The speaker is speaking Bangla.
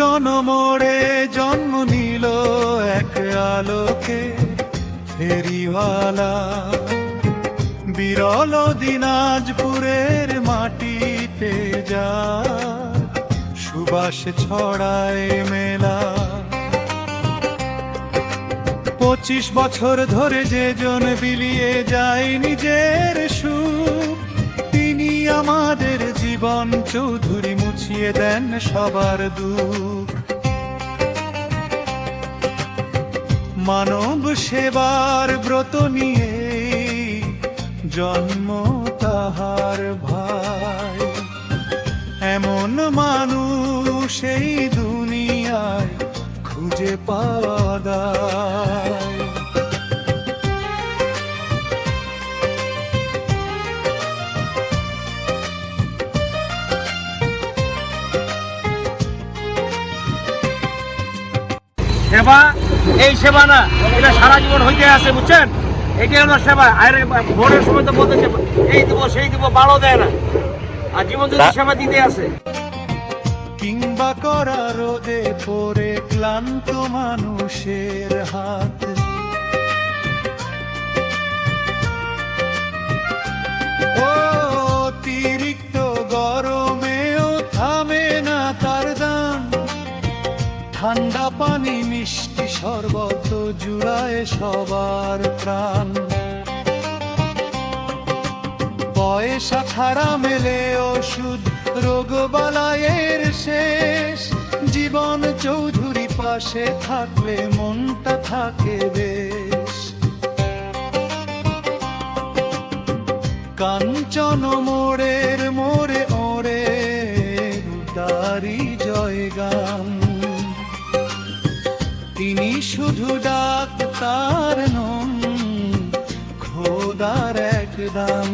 কাঞ্চন মোড়ে জন্ম নিল এক আলোকে ফেরিওয়ালা, বিরল দিনাজপুরের মাটিতে যা সুবাস ছড়ায় মেলা। 25 বছর ধরে যে জন বিলিয়ে যায় নিজের সুখ, তিনি আমাদের জীবন চৌধুরী মুছিয়ে দেন সবার দুঃখ। মানব সেবার ব্রত নিয়ে জন্ম তাহার ভাই, এমন মানুষ এই দুনিয়ায় খুঁজে পাওয়া দায়। সেবা এই সেবা না, এটা সারা জীবন হইতে আছে, বুঝছেন? এটাই হলো সেবা। আর ভোরের সময় তো বলতেছে এই দিব সেই দিব, বাড়ো দেয় না। আর জীবন যদি সেবা দিতে আছে। কিংবা করা রোদে পড়ে ক্লান্ত মানুষের হাত, ও অতিরিক্ত গরমেও থামে না তার দান। ঠান্ডা পানি মিষ্টি শরবত জুড়ায় সবার প্রাণ। পয়সা ছাড়া মেলে ওষুধ রোগ বালায়ের শেষ, জীবন চৌধুরী পাশে থাকলে মনটা থাকে বেশ। কাঞ্চন মোড়ের মোড়ে ওরে উদারি জয়গান, তিনি শুধু ডাক্তার নন, খোদার এক দান।